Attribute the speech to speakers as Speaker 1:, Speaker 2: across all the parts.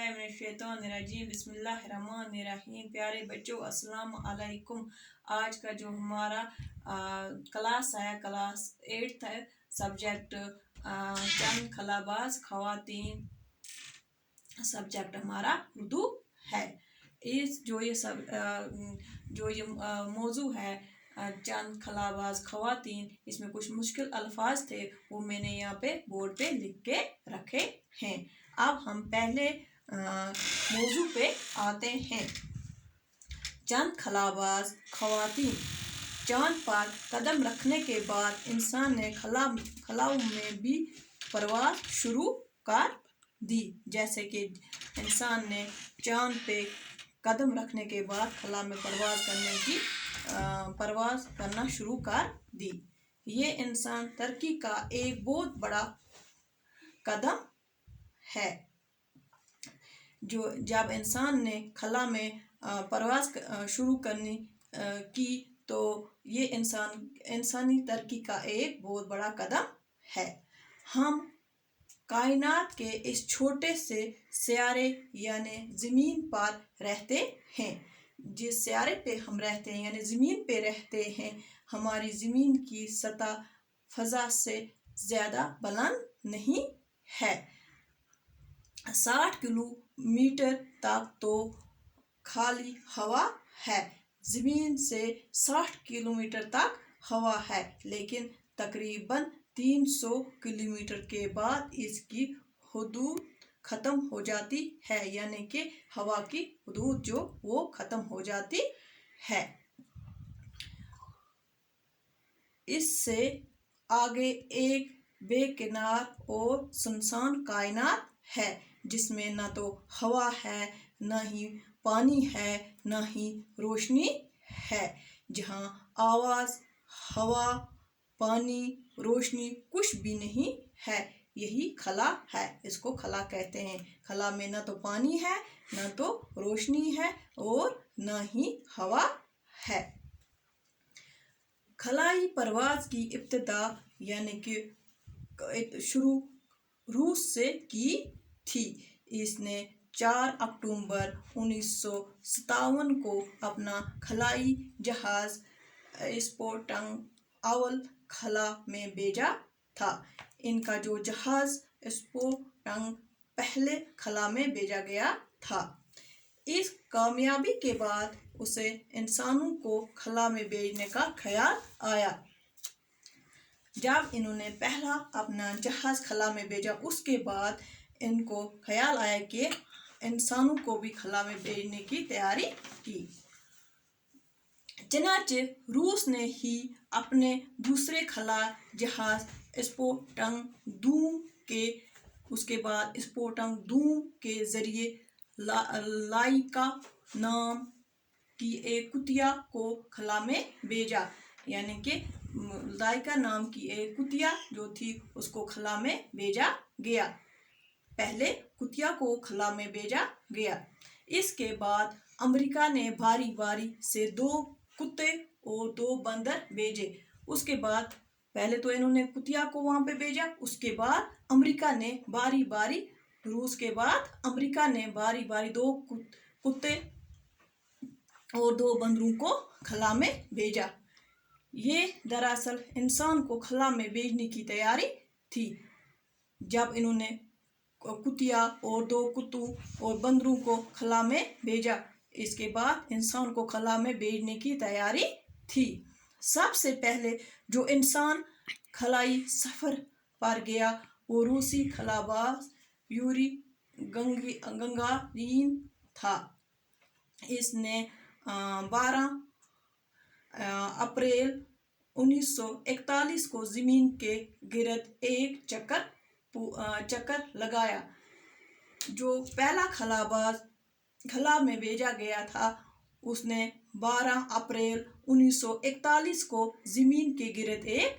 Speaker 1: बिस्मिल्लाहिर्रहमानिर्रहीम बिस्मिल्लाहिर्रहमानिर्रहीम। प्यारे बच्चों अस्सलाम अलैकुम। आज का जो हमारा क्लास है, क्लास 8 है, सब्जेक्ट चंद खलाबाज खवातीन, सब्जेक्ट हमारा उर्दू है। इस जो ये सब जो ये मौजू है चंद खलाबाज खवातीन, इसमें कुछ मुश्किल अल्फाज थे, वो मैंने यहाँ पे बोर्ड पे लिख के रखे हैं। अब हम पहले मौजू पे आते हैं। चंद खलाबाज खवातीन। चांद पर कदम रखने के बाद इंसान ने खलाओं में भी परवाज शुरू कर दी। जैसे कि इंसान ने चांद पे कदम रखने के बाद खला में परवाज करना शुरू कर दी। ये इंसान तरक्की का एक बहुत बड़ा कदम है। जो जब इंसान ने खला में परवाज शुरू करनी की, तो ये इंसानी तरक्की का एक बहुत बड़ा कदम है। हम कायनात के इस छोटे से सियारे यानी ज़मीन पर रहते हैं। जिस सियारे पे हम रहते हैं यानी ज़मीन पे रहते हैं, हमारी ज़मीन की सतह फ़ज़ा से ज़्यादा बुलंद नहीं है। 60 किलोमीटर तक तो खाली हवा है। ज़मीन से 60 किलोमीटर तक हवा है, लेकिन तकरीबन 300 किलोमीटर के बाद इसकी हदूद ख़त्म हो जाती है, यानी कि हवा की हदूद जो वो ख़त्म हो जाती है। इससे आगे एक बेकिनार और सुनसान कायनात है, जिसमें न तो हवा है, न ही पानी है, न ही रोशनी है। जहाँ आवाज़, हवा, पानी, रोशनी कुछ भी नहीं है, यही खला है। इसको खला कहते हैं। खला में न तो पानी है, न तो रोशनी है, और न ही हवा है। खलाई परवाज की इब्तिदा यानी कि शुरू रूस से की थी। इसने 4 अक्टूबर 1957 को अपना खलाई जहाज स्पुतनिक अव्वल खला में भेजा था। इनका जो जहाज स्पुतनिक पहले खला में भेजा गया था। इस कामयाबी के बाद उसे इंसानों को खला में भेजने का ख्याल आया। जब इन्होंने पहला अपना जहाज खला में भेजा, उसके बाद इनको ख्याल आया कि इंसानों को भी खला में भेजने की तैयारी की। चनाचे रूस ने ही अपने दूसरे खला जहाज स्पुतनिक 2 के उसके बाद स्पुतनिक 2 के जरिए लाइका नाम की एक कुतिया को खला में भेजा। यानी कि लाइका नाम की एक कुतिया जो थी, उसको खला में भेजा गया। पहले कुतिया को खला में भेजा गया। इसके बाद अमेरिका ने बारी बारी से 2 कुत्ते और 2 बंदर भेजे। उसके बाद पहले तो इन्होंने कुतिया को वहां पे भेजा, उसके बाद अमेरिका ने बारी बारी रूस के बाद अमेरिका ने बारी बारी 2 कुत्ते और 2 बंदरों को खला में भेजा। ये दरअसल इंसान को खला में भेजने की तैयारी थी। जब इन्होंने कुतिया और 2 कुत्तों और बंदरों को खला में भेजा, इसके बाद इंसान को खला में भेजने की तैयारी थी। सबसे पहले जो इंसान खलाई सफ़र पर गया वो रूसी खलाबाज यूरी गंगारीन था। इसने 12 अप्रैल 1941 को ज़मीन के गिर्द एक चक्कर लगाया। जो पहला खलाबाज खला में भेजा गया था, उसने 12 अप्रैल 1941 को ज़मीन के गिर्द एक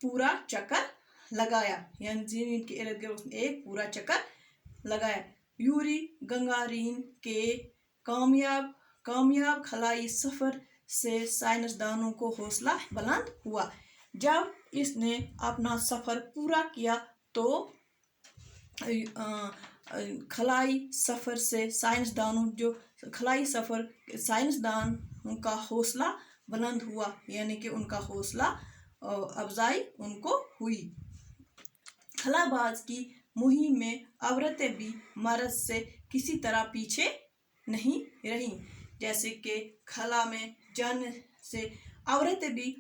Speaker 1: पूरा चक्कर लगाया, यानी ज़मीन के इर्द गिर्द उसने एक पूरा चक्कर लगाया। यूरी गंगारीन के कामयाब खलाई सफ़र से साइंसदानों को हौसला बुलंद हुआ। जब इसने अपना सफ़र पूरा किया तो خلائی سفر سے سائنسدانوں کا حوصلہ بلند ہوا، یعنی کہ ان کا حوصلہ افزائی ان کو ہوئی۔ خلا باز کی مہم میں عورتیں بھی مرد سے کسی طرح پیچھے نہیں رہیں، جیسے کہ خلا میں جانے سے عورتیں بھی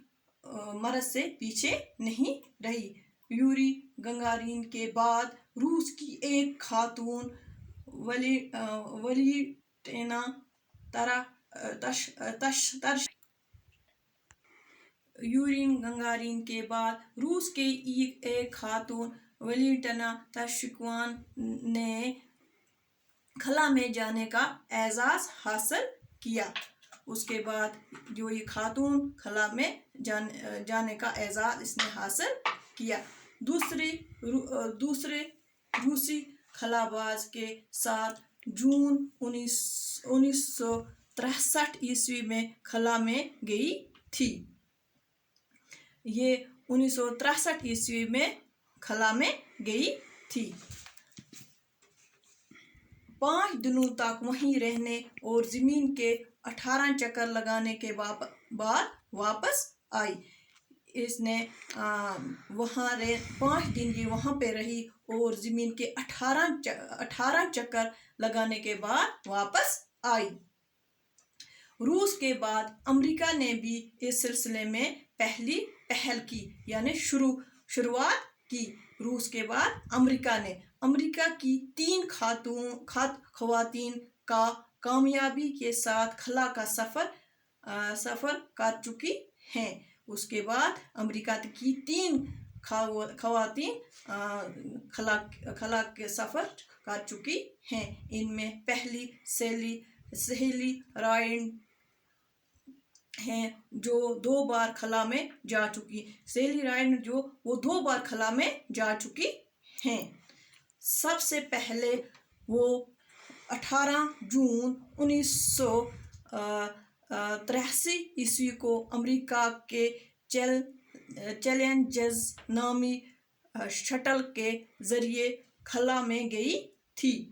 Speaker 1: مرد سے پیچھے نہیں رہی۔ یوری گنگارین کے بعد روس کی ایک خاتون ولیٹینا تشکوان نے خلا میں جانے کا اعزاز حاصل کیا۔ اس کے بعد جو یہ خاتون خلا میں جانے کا اعزاز اس نے حاصل کیا۔ دوسرے روسی خلا باز کے ساتھ جون 1963 میں خلا میں گئی تھی۔ یہ 1963 میں خلا میں گئی تھی۔ 5 دنوں تک وہیں رہنے اور زمین کے 18 چکر لگانے کے بعد واپس آئی۔ اس نے 5 دن یہ وہاں پہ رہی اور زمین کے 18 چکر لگانے کے بعد واپس آئی۔ روس کے بعد امریکہ نے بھی اس سلسلے میں پہل کی، یعنی شروعات کی۔ روس کے بعد امریکہ کی 3 خواتین کا کامیابی کے ساتھ خلا کا سفر کر چکی ہیں۔ اس کے بعد امریکہ کی 3 خواتین خلا کے سفر کر چکی ہیں۔ ان میں پہلی سیلی رائنڈ ہیں جو 2 بار خلا میں جا چکی۔ وہ 2 بار خلا میں جا چکی ہیں۔ سب سے پہلے وہ 18 جون 1983 کو امریکہ کے چیلنجر نامی شٹل کے ذریعے خلا میں گئی تھی۔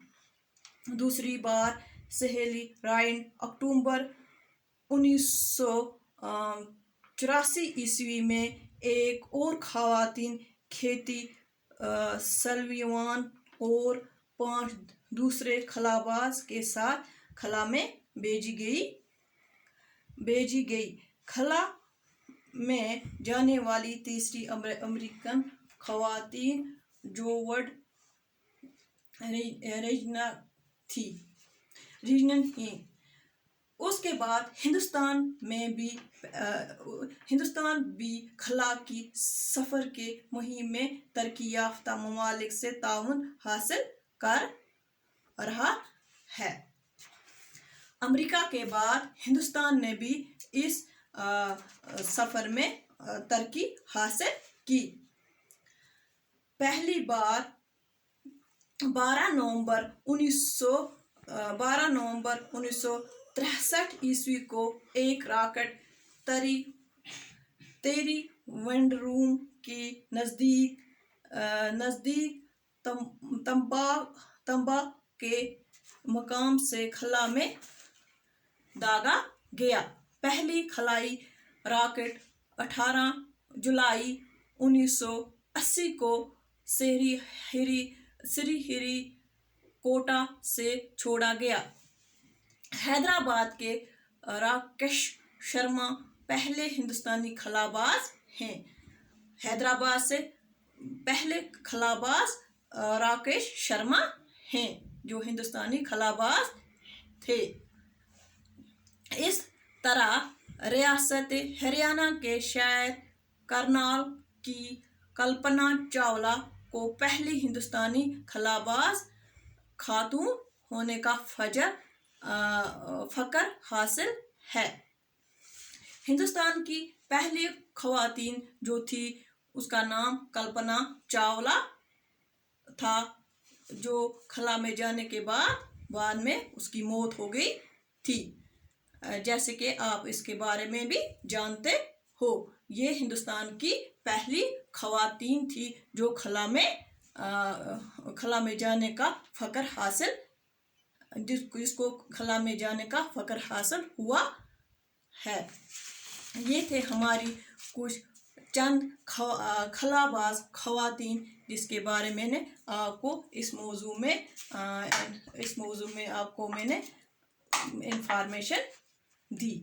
Speaker 1: دوسری بار سیلی رائنڈ اکتوبر 1984 میں ایک اور خواتین کیتھی سلوان اور 5 دوسرے خلا باز کے ساتھ خلا میں بھیجی گئی۔ خلا میں جانے والی تیسری امریکن خواتین جوڈ ریجنن ہیں۔ اس کے بعد ہندوستان بھی خلا کی سفر کے مہم میں ترقی یافتہ ممالک سے تعاون حاصل کر رہا ہے۔ امریکہ کے بعد ہندوستان نے بھی اس سفر میں ترقی حاصل کی۔ پہلی بار 12 نومبر 1963 کو ایک راکٹ تیری ونڈروم کے نزدیک تمبا کے مقام سے خلا میں داغا گیا۔ پہلی خلائی راکٹ 18 جولائی 1980 کو سری کوٹا سے چھوڑا گیا۔ حیدرآباد کے راکیش شرما پہلے ہندوستانی خلا باز ہیں۔ حیدرآباد سے پہلے خلا باز راکیش شرما ہیں، جو ہندوستانی خلا باز تھے۔ اس طرح ریاست ہریانہ کے شہر کرنال کی کلپنا چاولہ کو پہلی ہندوستانی خلا باز خاتون ہونے کا فخر حاصل ہے۔ ہندوستان کی پہلی خواتین جو تھی اس کا نام کلپنا چاولہ تھا، جو خلا میں جانے کے بعد میں اس کی موت ہو گئی تھی، جیسے کہ آپ اس کے بارے میں بھی جانتے ہو۔ یہ ہندوستان کی پہلی خواتین تھی جو خلا میں خلا میں جانے کا فخر حاصل جس کو خلا میں جانے کا فخر حاصل ہوا ہے۔ یہ تھے ہماری کچھ چند خلا باز خواتین جس کے بارے میں نے آپ کو اس موضوع میں آپ کو میں نے انفارمیشن دی۔